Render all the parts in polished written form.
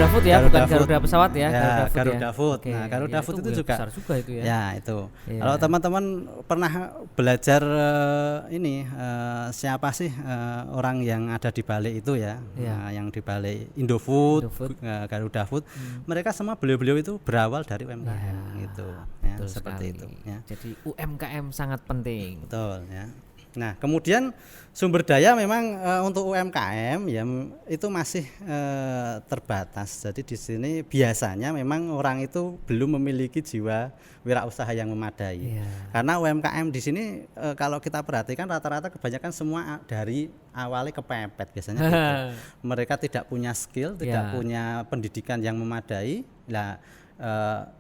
Garuda Food ya, bukan Garuda pesawat ya, Garuda Food. Oke, Nah, Garuda ya, Food itu juga besar juga itu ya. Ya, itu. Iya. Kalau teman-teman pernah belajar siapa sih orang yang ada di balik itu ya, Iya. yang di balik Indofood, Indofood. Garuda Food, mereka semua beliau-beliau itu berawal dari UMKM gitu. Ya, Betul seperti sekali. itu ya. Jadi UMKM sangat penting. Betul ya. Nah, kemudian sumber daya memang untuk UMKM ya itu masih terbatas. Jadi di sini biasanya memang orang itu belum memiliki jiwa wirausaha yang memadai. Iya. Karena UMKM di sini kalau kita perhatikan rata-rata kebanyakan semua dari awalnya kepepet biasanya gitu. Mereka tidak punya skill, tidak punya pendidikan yang memadai. Nah,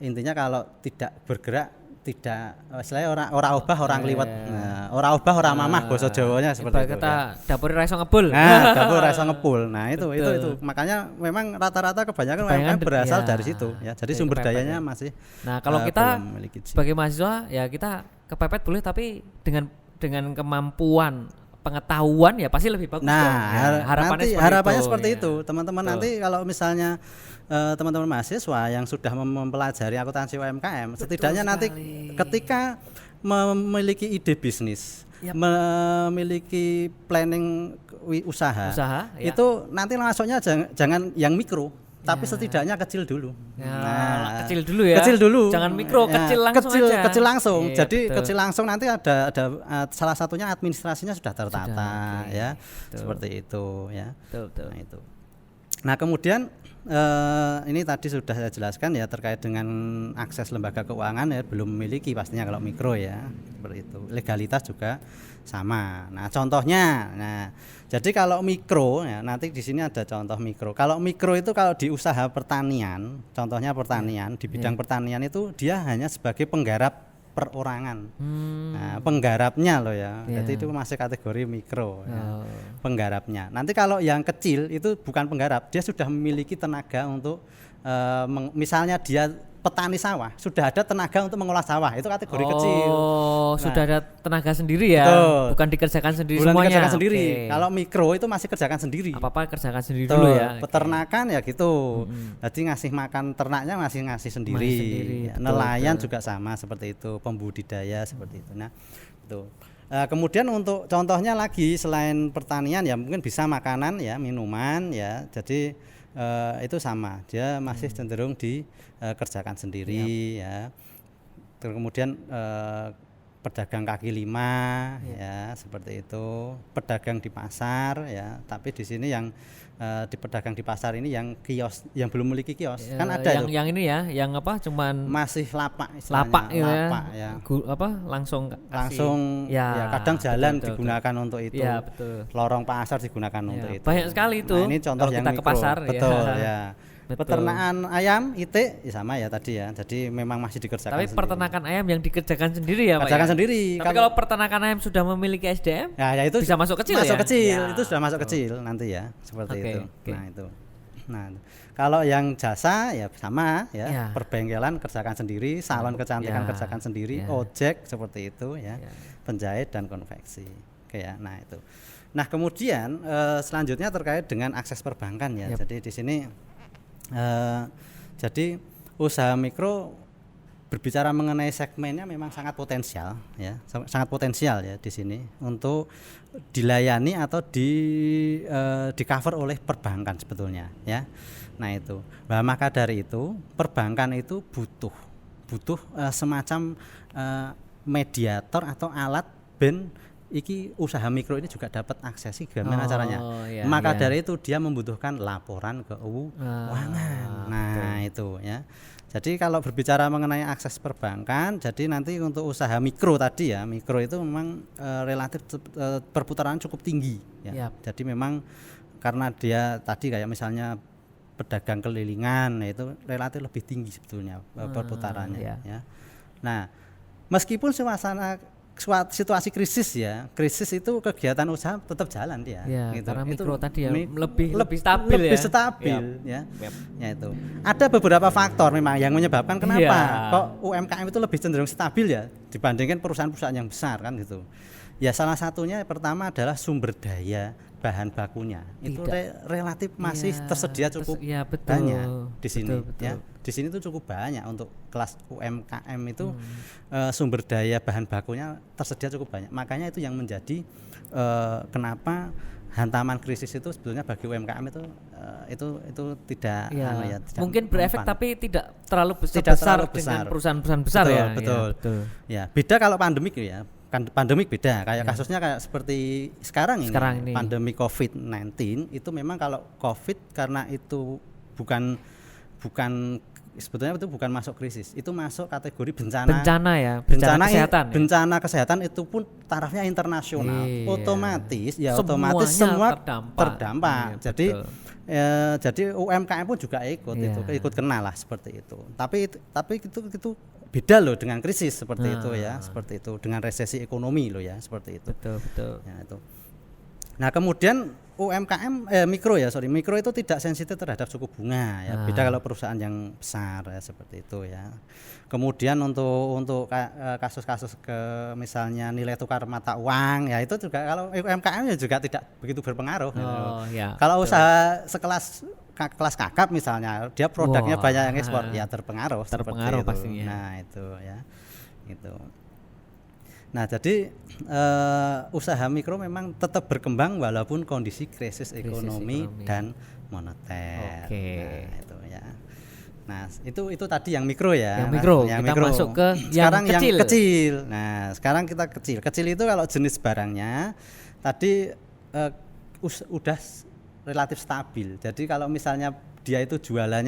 intinya kalau tidak bergerak tidak istilahnya orang obah orang liwet. Nah, orang obah orang mamah bahasa Jawanya seperti itu. Kata dapur raiso ngebul. Nah, dapur raiso ngebul. Nah, itu makanya memang rata-rata kebanyakan UMKM berasal dari situ ya. Jadi sumber dayanya masih. Nah, kalau kita sebagai mahasiswa ya kita kepepet boleh tapi dengan kemampuan pengetahuan ya pasti lebih bagus. Nah, harapannya seperti itu. Teman-teman nanti kalau misalnya teman-teman mahasiswa yang sudah mempelajari akuntansi UMKM, setidaknya nanti ketika memiliki ide bisnis, memiliki planning usaha itu nanti masuknya jangan yang mikro, tapi setidaknya kecil dulu. Kecil dulu ya. Kecil dulu. Jangan mikro, kecil langsung aja. Kecil langsung. Jadi kecil langsung nanti ada salah satunya administrasinya sudah tertata ya. Seperti itu ya. Nah, itu. Nah, kemudian ini tadi sudah saya jelaskan ya terkait dengan akses lembaga keuangan ya belum memiliki pastinya kalau mikro ya seperti itu. Legalitas juga sama. Nah, contohnya, jadi kalau mikro ya nanti di sini ada contoh mikro. Kalau mikro itu kalau di usaha pertanian, contohnya pertanian di bidang pertanian itu dia hanya sebagai penggarap perorangan. Nah, penggarapnya loh ya. Jadi itu masih kategori mikro ya. Penggarapnya. Nanti kalau yang kecil itu bukan penggarap, dia sudah memiliki tenaga untuk misalnya dia petani sawah, sudah ada tenaga untuk mengolah sawah, itu kategori kecil. Sudah ada tenaga sendiri ya. Bukan dikerjakan sendiri semuanya. Dikerjakan sendiri. Kalau mikro itu masih kerjakan sendiri. Apa-apa kerjakan sendiri dulu ya. Peternakan ya gitu. Jadi ngasih makan ternaknya masih ngasih sendiri. Ya, nelayan juga sama seperti itu, pembudidaya seperti itu. Nah, itu. Kemudian untuk contohnya lagi selain pertanian ya mungkin bisa makanan ya, minuman ya. Jadi itu sama, dia masih cenderung dikerjakan sendiri ya. Kemudian pedagang kaki lima ya seperti itu, pedagang di pasar ya. Tapi di sini yang di pedagang di pasar ini yang kios, yang belum memiliki kios kan ada yang ini ya, yang apa cuman masih lapak ya. Langsung ya kadang jalan digunakan untuk itu. Ya, betul. Lorong pasar digunakan untuk itu. Banyak sekali itu. Nah, ini contoh yang kita mikro. Ke pasar betul ya. Peternakan ayam itik ya sama ya tadi ya. Jadi memang masih dikerjakan Tapi sendiri. peternakan ayam yang dikerjakan sendiri ya, Pak. Kerjakan sendiri. Tapi kalau peternakan ayam sudah memiliki SDM, ya itu bisa masuk kecil masuk ya? kecil. Itu sudah masuk kecil nanti ya. Seperti itu. Nah, itu. Nah, kalau yang jasa ya sama ya. Perbengkelan kerjakan sendiri, salon kecantikan kerjakan sendiri, ojek seperti itu ya. Penjahit dan konveksi. Oke ya. Nah, itu. Nah, kemudian selanjutnya terkait dengan akses perbankan ya. Jadi di sini jadi usaha mikro berbicara mengenai segmennya memang sangat potensial ya, sangat potensial ya di sini untuk dilayani atau di cover oleh perbankan sebetulnya ya. Nah itu, maka dari itu perbankan itu butuh semacam mediator atau alat ben iki usaha mikro ini juga dapat aksesi gimana caranya. Maka dari itu dia membutuhkan laporan keuangan. Nah, itu ya. Jadi kalau berbicara mengenai akses perbankan, jadi nanti untuk usaha mikro tadi ya, mikro itu memang relatif perputaran cukup tinggi ya. Jadi memang karena dia tadi kayak misalnya pedagang kelilingan itu relatif lebih tinggi sebetulnya perputarannya ya. Nah, meskipun situasi krisis itu kegiatan usaha tetap jalan dia gitu. Karena mikro itu tadi ya lebih stabil ya itu ada beberapa faktor memang yang menyebabkan kenapa kok UMKM itu lebih cenderung stabil ya dibandingkan perusahaan-perusahaan yang besar kan gitu ya. Salah satunya pertama adalah sumber daya bahan bakunya itu relatif masih ya, tersedia cukup betul, banyak di sini betul. Ya. Di sini tuh cukup banyak untuk kelas UMKM itu sumber daya bahan bakunya tersedia cukup banyak. Makanya itu yang menjadi kenapa hantaman krisis itu sebetulnya bagi UMKM itu tidak tidak mungkin berefek tapi tidak terlalu besar dengan perusahaan-perusahaan besar. Betul. Ya, beda kalau pandemik ya. Kan pandemik beda, kayak kasusnya kayak seperti sekarang ini. Pandemi COVID-19 itu memang kalau COVID karena itu bukan sebetulnya itu bukan masuk krisis, itu masuk kategori bencana kesehatan. Bencana kesehatan itu pun tarafnya internasional, otomatis semua terdampak. Jadi UMKM pun juga ikut kena lah seperti itu. Tapi itu beda loh dengan krisis seperti itu ya, seperti itu dengan resesi ekonomi loh ya, seperti itu. Betul. Ya, itu. Nah, kemudian UMKM mikro itu tidak sensitif terhadap suku bunga ya. Beda kalau perusahaan yang besar ya, seperti itu ya. Kemudian untuk kasus-kasus misalnya nilai tukar mata uang ya, itu juga kalau UMKM ya juga tidak begitu berpengaruh gitu. Kalau usaha kelas kakap misalnya, dia produknya banyak yang ekspor, ya terpengaruh pastinya. Nah, itu ya. Itu. Nah, jadi usaha mikro memang tetap berkembang walaupun kondisi krisis ekonomi dan moneter. Nah, itu ya. Nah, itu tadi yang mikro ya. Kita masuk ke sekarang yang kecil. Nah, sekarang kita kecil. Kecil itu kalau jenis barangnya tadi udah relatif stabil. Jadi kalau misalnya dia itu jualan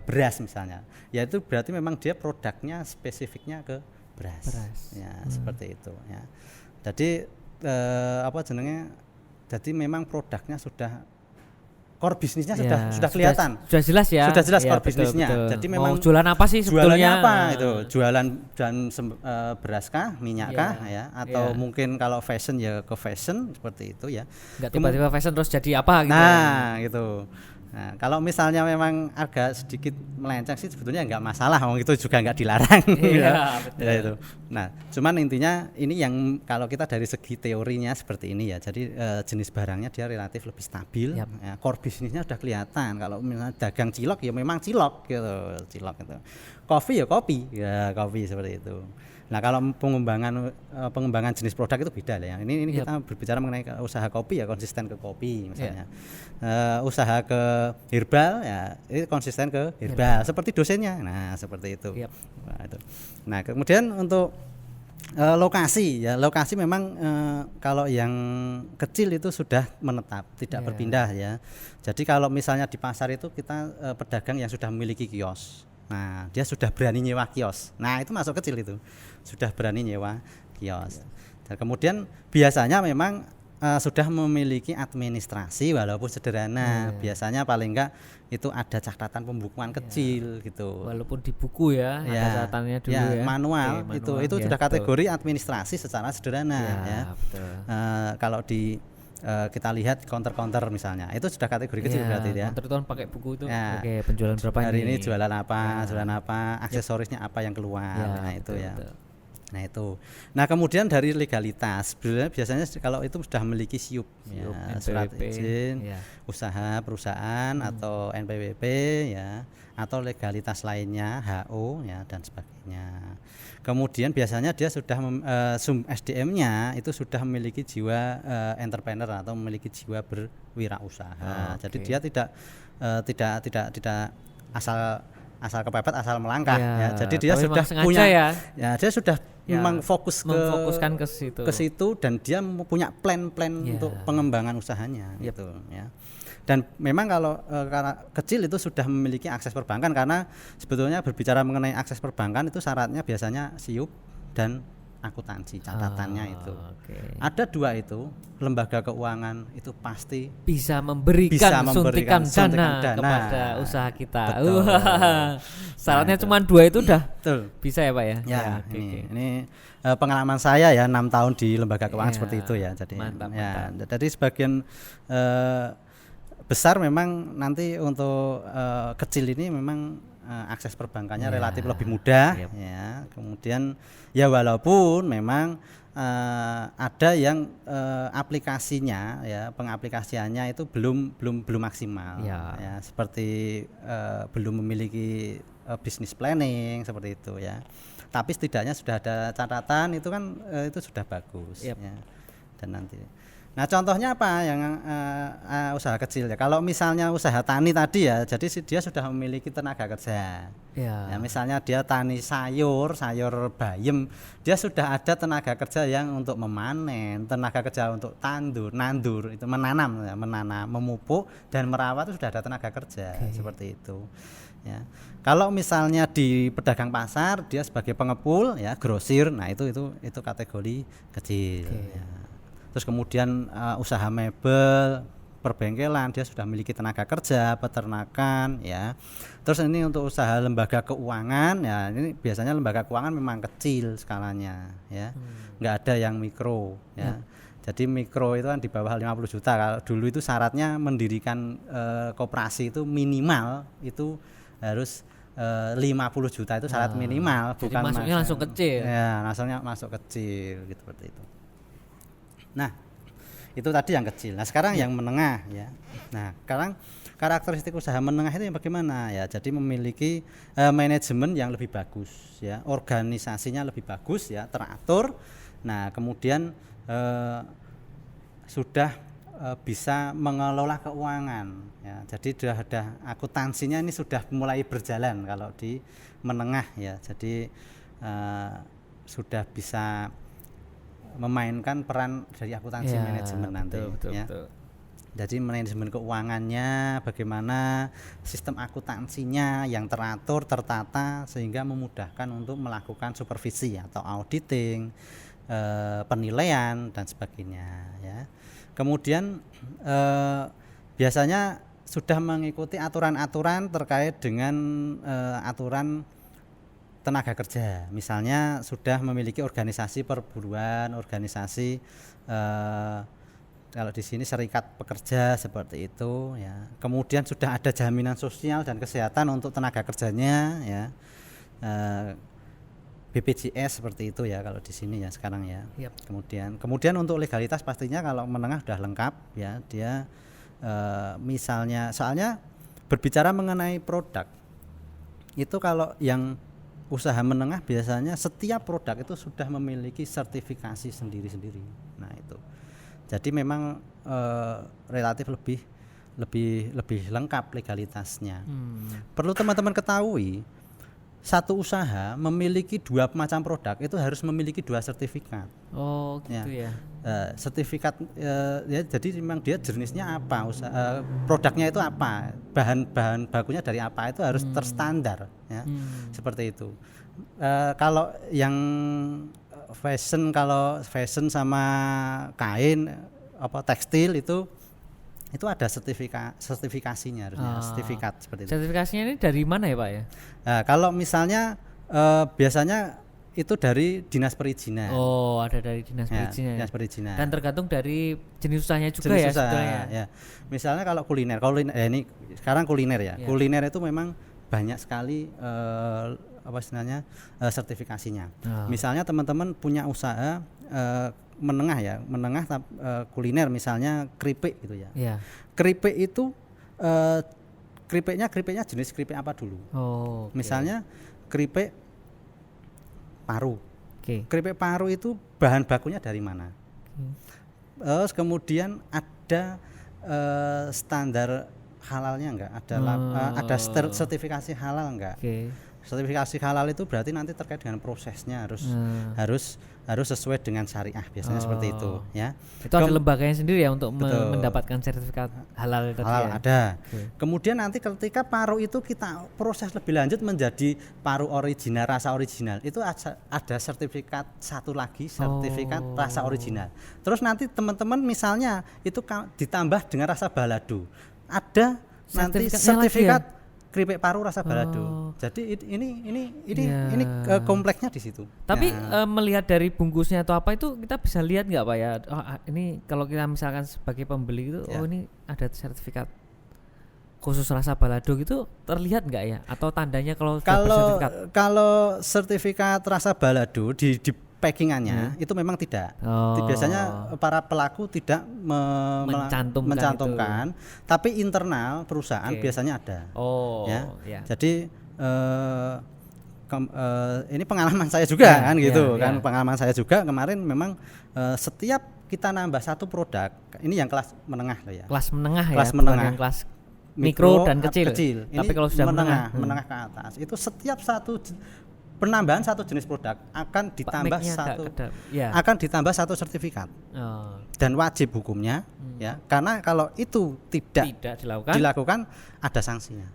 beras misalnya, ya itu berarti memang dia produknya spesifiknya ke beras. Ya, seperti itu ya. Jadi jadi memang produknya sudah core bisnisnya sudah kelihatan. Sudah jelas ya. Sudah jelas core bisnisnya. Jadi memang jualan apa sih sebetulnya? Jualannya apa itu? Jualan dan beras kah, minyak kah ya, atau mungkin kalau fashion ya ke fashion seperti itu ya. Enggak tiba-tiba fashion terus jadi apa gitu. Nah, gitu. Nah, kalau misalnya memang agak sedikit melenceng sih sebetulnya enggak masalah, itu juga enggak dilarang. Betul. Ya, itu. Nah, cuman intinya ini yang kalau kita dari segi teorinya seperti ini ya. Jadi jenis barangnya dia relatif lebih stabil. Ya, core bisnisnya sudah kelihatan. Kalau misalnya dagang cilok ya memang cilok gitu, cilok itu. Kopi ya kopi, seperti itu. Nah, kalau pengembangan jenis produk itu beda lah ya. Ini kita berbicara mengenai usaha kopi ya konsisten ke kopi misalnya. Usaha ke herbal ya ini konsisten ke herbal seperti dosennya. Nah, seperti itu. Nah, kemudian untuk lokasi memang kalau yang kecil itu sudah menetap, tidak berpindah ya. Jadi kalau misalnya di pasar itu kita pedagang yang sudah memiliki kios. Nah, dia sudah berani nyewa kios. Nah, itu masuk kecil itu. Sudah berani nyewa kios. Dan kemudian biasanya memang sudah memiliki administrasi walaupun sederhana. Biasanya paling enggak itu ada catatan pembukuan kecil gitu. Walaupun di buku ada catatannya dulu ya. Manual itu sudah kategori administrasi secara sederhana ya. Kalau di kita lihat counter misalnya itu sudah kategori kecil berarti ya. Counter itu kan pakai buku itu. Oke, penjualan berapa hari ini jualan apa, aksesorisnya apa yang keluar. Nah, itu ya. Nah, itu. Nah, kemudian dari legalitas, biasanya kalau itu sudah memiliki SIUP surat izin usaha perusahaan atau NPWP ya, atau legalitas lainnya HO ya dan sebagainya. Kemudian biasanya dia sudah SDM-nya itu sudah memiliki jiwa entrepreneur atau memiliki jiwa berwirausaha. Jadi dia tidak asal kepepet asal melangkah ya. Jadi dia sudah punya dia sudah memang memfokuskan ke situ dan dia punya plan untuk pengembangan usahanya gitu ya. Dan memang kalau karena kecil itu sudah memiliki akses perbankan, karena sebetulnya berbicara mengenai akses perbankan itu syaratnya biasanya SIUP dan akuntansi catatannya itu. Ada dua itu, lembaga keuangan itu pasti bisa memberikan suntikan dana kepada usaha kita. Syaratnya cuma dua itu udah bisa ya Pak ya? Ini pengalaman saya ya 6 tahun di lembaga keuangan seperti itu ya. Jadi mantap. Jadi sebagian besar memang nanti untuk kecil ini memang akses perbankannya relatif lebih mudah ya. Kemudian ya walaupun memang ada yang aplikasinya ya, pengaplikasiannya itu belum maksimal ya, seperti belum memiliki business planning seperti itu ya. Tapi setidaknya sudah ada catatan itu kan itu sudah bagus ya. Dan nanti nah contohnya apa yang usaha kecil ya, kalau misalnya usaha tani tadi ya, jadi dia sudah memiliki tenaga kerja ya, misalnya dia tani sayur bayam, dia sudah ada tenaga kerja yang untuk memanen, tenaga kerja untuk nandur itu menanam, memupuk dan merawat itu sudah ada tenaga kerja seperti itu ya. Kalau misalnya di pedagang pasar dia sebagai pengepul ya, grosir, nah itu kategori kecil ya. Terus kemudian usaha mebel, perbengkelan, dia sudah memiliki tenaga kerja, peternakan ya. Terus ini untuk usaha lembaga keuangan ya, ini biasanya lembaga keuangan memang kecil skalanya ya. Nggak ada yang mikro ya. Jadi mikro itu kan di bawah 50 juta. Kalau dulu itu syaratnya mendirikan koperasi itu minimal itu harus 50 juta itu syarat minimal, jadi bukan masuknya langsung kecil. Ya, langsungnya masuk kecil gitu, seperti itu. Nah, itu tadi yang kecil. Nah, sekarang yang menengah ya. Nah, sekarang karakteristik usaha menengah itu yang bagaimana ya? Jadi memiliki manajemen yang lebih bagus ya, organisasinya lebih bagus ya, teratur. Nah, kemudian sudah bisa mengelola keuangan ya. Jadi sudah ada akuntansinya, ini sudah mulai berjalan kalau di menengah ya. Jadi sudah bisa memainkan peran dari akuntansi manajemen nanti ya. Betul. Jadi manajemen keuangannya bagaimana, sistem akuntansinya yang teratur, tertata sehingga memudahkan untuk melakukan supervisi atau auditing, penilaian dan sebagainya ya. Kemudian biasanya sudah mengikuti aturan-aturan terkait dengan aturan tenaga kerja, misalnya sudah memiliki organisasi perburuan, organisasi kalau di sini serikat pekerja seperti itu ya. Kemudian sudah ada jaminan sosial dan kesehatan untuk tenaga kerjanya ya, BPJS seperti itu ya kalau di sini ya sekarang ya. Kemudian untuk legalitas pastinya kalau menengah sudah lengkap ya, dia misalnya, soalnya berbicara mengenai produk itu, kalau yang usaha menengah biasanya setiap produk itu sudah memiliki sertifikasi sendiri-sendiri. Nah itu, jadi memang relatif lebih lengkap legalitasnya. Perlu teman-teman ketahui, satu usaha memiliki 2 macam produk itu harus memiliki 2 sertifikat. Oh gitu ya. Sertifikat ya, jadi memang dia jenisnya apa, produknya itu apa, bahan bakunya dari apa, itu harus terstandar ya. Seperti itu. Kalau yang fashion sama kain tekstil itu ada sertifikasinya harusnya, sertifikat seperti itu. Sertifikasinya ini dari mana ya Pak ya? Nah, kalau misalnya biasanya itu dari dinas perizinan. Oh, ada dari dinas perizinan. Dinas perizinan. Dan tergantung dari jenis usahanya juga ya sebetulnya. Ya. Misalnya kalau kuliner ini sekarang kuliner ya. Kuliner itu memang banyak sekali sertifikasinya. Misalnya teman-teman punya usaha menengah kuliner, misalnya keripik gitu ya. Keripik itu keripiknya jenis keripik apa dulu? Misalnya keripik paru. Keripik paru itu bahan bakunya dari mana? Terus kemudian ada standar halalnya enggak? Ada sertifikasi halal enggak? Sertifikasi halal itu berarti nanti terkait dengan prosesnya harus sesuai dengan syariah, biasanya seperti itu ya. Itu ada lembaganya sendiri ya untuk mendapatkan sertifikat halal tadi ya? Ada. Kemudian nanti ketika paru itu kita proses lebih lanjut menjadi paru original, rasa original, itu ada sertifikat satu lagi, sertifikat rasa original. Terus nanti teman-teman misalnya itu ditambah dengan rasa balado, ada nanti sertifikat keripik paru rasa balado. Jadi ini kompleksnya di situ. Tapi melihat dari bungkusnya atau apa itu kita bisa lihat nggak Pak ya? Ini kalau kita misalkan sebagai pembeli itu, ini ada sertifikat khusus rasa balado gitu, terlihat nggak ya? Atau tandanya kalau sertifikat? Kalau sertifikat rasa balado di spekingannya itu memang tidak. Biasanya para pelaku tidak mencantumkan, tapi internal perusahaan biasanya ada. Ya. Jadi ini pengalaman saya juga kan gitu kan, pengalaman saya juga kemarin memang setiap kita nambah satu produk, ini yang kelas menengah loh ya. Kelas menengah kelas ya, menengah. Bukan yang kelas mikro dan kecil. Ini tapi kalau sudah menengah ke atas, itu setiap penambahan satu jenis produk akan ditambah satu sertifikat. Dan wajib hukumnya ya, karena kalau itu tidak dilakukan ada sanksinya.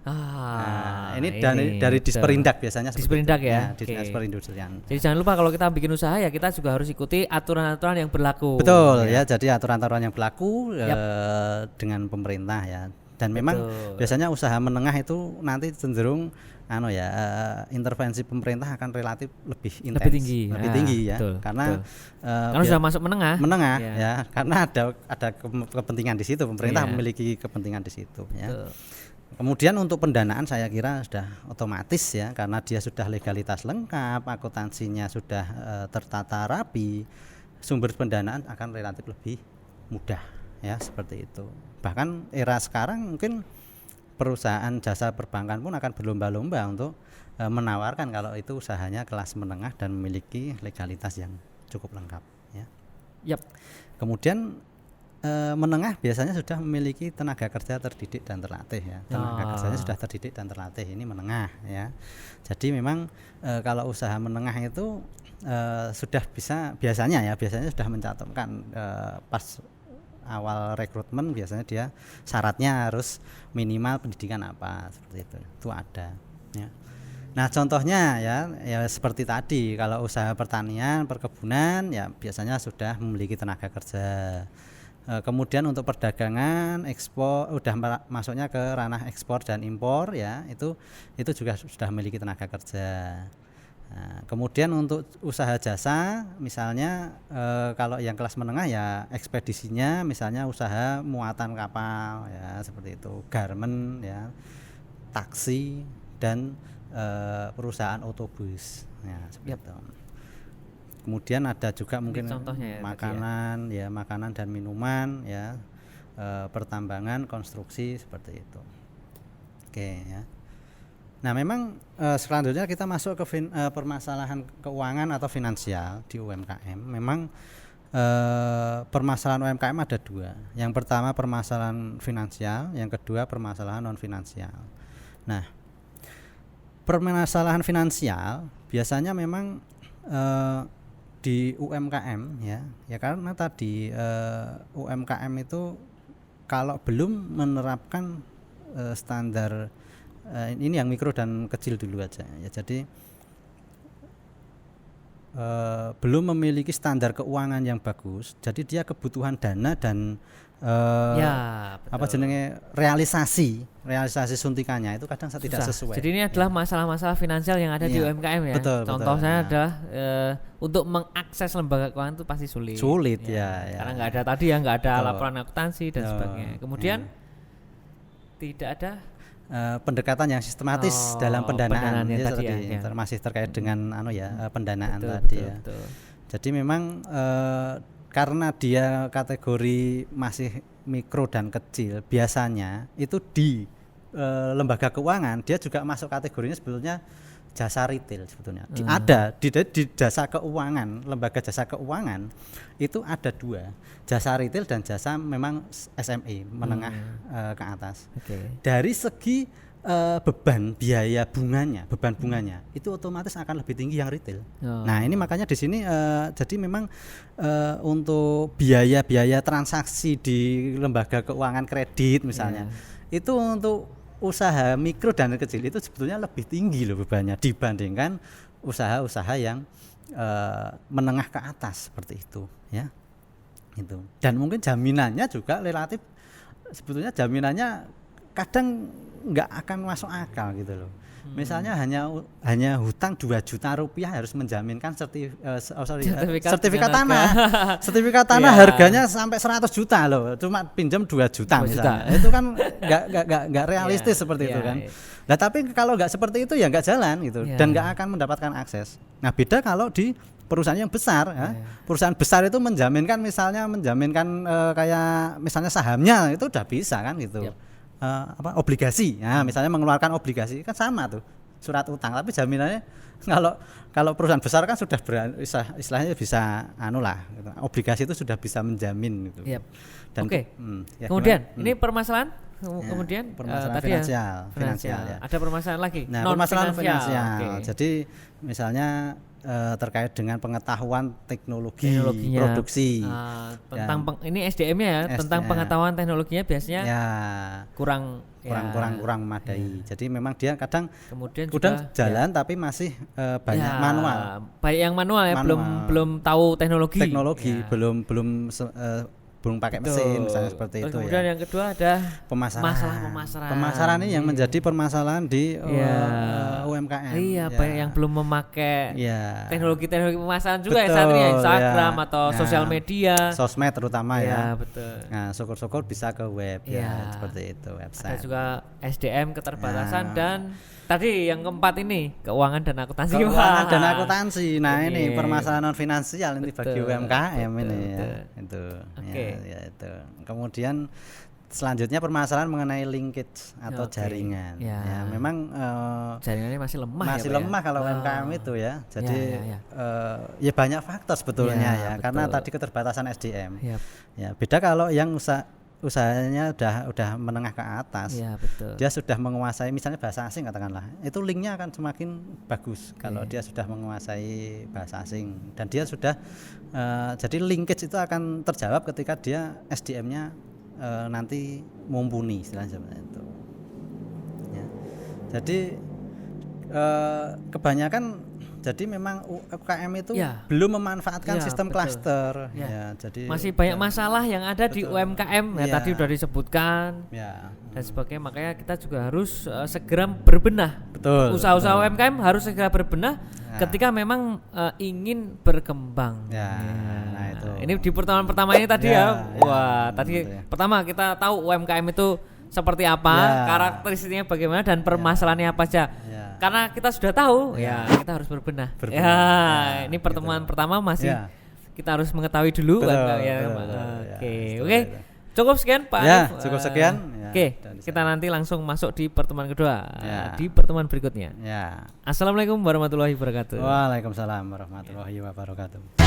Ini dari Disperindak biasanya. Disperindak ya. Dinas Perindustrian. Jadi jangan lupa kalau kita bikin usaha ya kita juga harus ikuti aturan-aturan yang berlaku. Betul ya, jadi aturan-aturan yang berlaku dengan pemerintah ya. Dan memang biasanya usaha menengah itu nanti cenderung intervensi pemerintah akan relatif lebih intens, lebih tinggi ya. Karena sudah masuk menengah ya, karena ada kepentingan di situ, pemerintah memiliki kepentingan di situ ya. Kemudian untuk pendanaan saya kira sudah otomatis ya, karena dia sudah legalitas lengkap, akuntansinya sudah tertata rapi, sumber pendanaan akan relatif lebih mudah ya, seperti itu. Bahkan era sekarang mungkin perusahaan jasa perbankan pun akan berlomba-lomba untuk menawarkan kalau itu usahanya kelas menengah dan memiliki legalitas yang cukup lengkap ya. Kemudian menengah biasanya sudah memiliki tenaga kerja terdidik dan terlatih ya. Tenaga kerjanya sudah terdidik dan terlatih, ini menengah ya. Jadi memang kalau usaha menengah itu biasanya sudah mencantumkan pas awal rekrutmen, biasanya dia syaratnya harus minimal pendidikan apa, seperti itu ada ya. Nah contohnya ya seperti tadi, kalau usaha pertanian, perkebunan ya biasanya sudah memiliki tenaga kerja. Kemudian untuk perdagangan, ekspor, udah masuknya ke ranah ekspor dan impor ya, itu juga sudah memiliki tenaga kerja. Nah, kemudian untuk usaha jasa misalnya kalau yang kelas menengah ya ekspedisinya, misalnya usaha muatan kapal ya, seperti itu, garmen ya, taksi dan perusahaan otobus ya, seperti itu. Kemudian ada juga mungkin makanan ya, makanan dan minuman ya, pertambangan, konstruksi, seperti itu. Oke ya. Nah memang selanjutnya kita masuk ke permasalahan keuangan atau finansial di UMKM. Memang permasalahan UMKM ada dua. Yang pertama permasalahan finansial, yang kedua permasalahan non finansial. Nah permasalahan finansial biasanya memang di UMKM ya karena tadi UMKM itu kalau belum menerapkan standar ini yang mikro dan kecil dulu aja ya, jadi belum memiliki standar keuangan yang bagus, jadi dia kebutuhan dana dan realisasi suntikannya itu kadang tidak sesuai. Jadi ini adalah masalah-masalah finansial yang ada di UMKM ya. Contohnya adalah untuk mengakses lembaga keuangan itu pasti sulit ya. Karena nggak ada laporan akuntansi dan sebagainya. Kemudian tidak ada pendekatan yang sistematis dalam pendanaan yang tadi masih terkait dengan pendanaan tadi ya. Jadi memang karena dia kategori masih mikro dan kecil, biasanya itu di lembaga keuangan dia juga masuk kategorinya sebetulnya jasa retail sebetulnya. Ada di jasa keuangan, lembaga jasa keuangan itu ada dua, jasa retail dan jasa memang SME menengah ke atas. Dari segi beban bunganya itu otomatis akan lebih tinggi yang retail. Nah ini makanya di sini jadi memang untuk biaya transaksi di lembaga keuangan kredit misalnya itu untuk usaha mikro dan kecil itu sebetulnya lebih tinggi loh bebannya dibandingkan usaha-usaha yang menengah ke atas seperti itu ya. Itu. Dan mungkin jaminannya juga relatif, sebetulnya jaminannya kadang nggak akan masuk akal gitu loh. Misalnya hanya hutang 2 juta rupiah harus menjaminkan sertifikat tanah. Sertifikat tanah harganya sampai 100 juta loh, cuma pinjam 2 juta misalnya. Itu kan enggak realistis seperti itu kan. Nah, tapi kalau enggak seperti itu ya enggak jalan gitu dan enggak akan mendapatkan akses. Nah, beda kalau di perusahaan yang besar ya. Perusahaan besar itu menjaminkan kayak misalnya sahamnya itu udah bisa kan gitu. Obligasi. Nah, misalnya mengeluarkan obligasi kan sama tuh. Surat utang, tapi jaminannya kalau perusahaan besar kan sudah istilahnya bisa gitu. Obligasi itu sudah bisa menjamin gitu. Dan kemudian ini permasalahan kemudian permasalahan finansial ya. Ada permasalahan lagi. Nah, permasalahan finansial. Jadi misalnya terkait dengan pengetahuan teknologinya, produksi tentang ini SDM-nya ya, tentang pengetahuan teknologinya biasanya kurang memadai. Jadi memang dia kadang kemudian udah jalan tapi masih banyak manual. Baik yang manual ya, belum tahu teknologi. Belum pakai mesin misalnya seperti itu. Kemudian yang kedua ada pemasaran. Pemasaran ini yang menjadi permasalahan di UMKM. Banyak yang belum memakai teknologi pemasaran juga. Betul, ya saat ini Instagram atau sosial media, sosmed terutama ya. Betul. Nah, syukur-syukur bisa ke web seperti itu, website. Ada juga SDM keterbatasan dan tadi yang keempat ini keuangan dan akuntansi. Nah, ini permasalahan non finansial ini bagi UMKM ini ya. Itu. Itu. Kemudian selanjutnya permasalahan mengenai linkage atau jaringan. Memang jaringannya masih lemah kalau UMKM itu ya. Jadi ya banyak faktor sebetulnya ya. Karena tadi keterbatasan SDM. Ya, beda kalau yang usahanya udah menengah ke atas, dia sudah menguasai misalnya bahasa asing katakanlah, itu linknya akan semakin bagus kalau dia sudah menguasai bahasa asing dan dia sudah jadi linkage itu akan terjawab ketika dia SDM-nya nanti mumpuni istilahnya seperti itu. Ya. Jadi kebanyakan jadi memang UMKM itu belum memanfaatkan sistem klaster. Jadi masih banyak masalah yang ada di UMKM tadi sudah disebutkan dan sebagainya. Makanya kita juga harus segera berbenah. Usaha-usaha UMKM harus segera berbenah ketika memang ingin berkembang. Nah, itu. Ini di pertemuan pertama ini tadi pertama kita tahu UMKM itu seperti apa, karakteristiknya bagaimana dan permasalahannya apa saja. Karena kita sudah tahu, kita harus berbenah. Ini pertemuan pertama masih kita harus mengetahui dulu. Oke. Cukup sekian Pak Arif. Cukup sekian. Oke, kita nanti langsung masuk di pertemuan kedua, di pertemuan berikutnya. Assalamualaikum warahmatullahi wabarakatuh. Waalaikumsalam warahmatullahi wabarakatuh.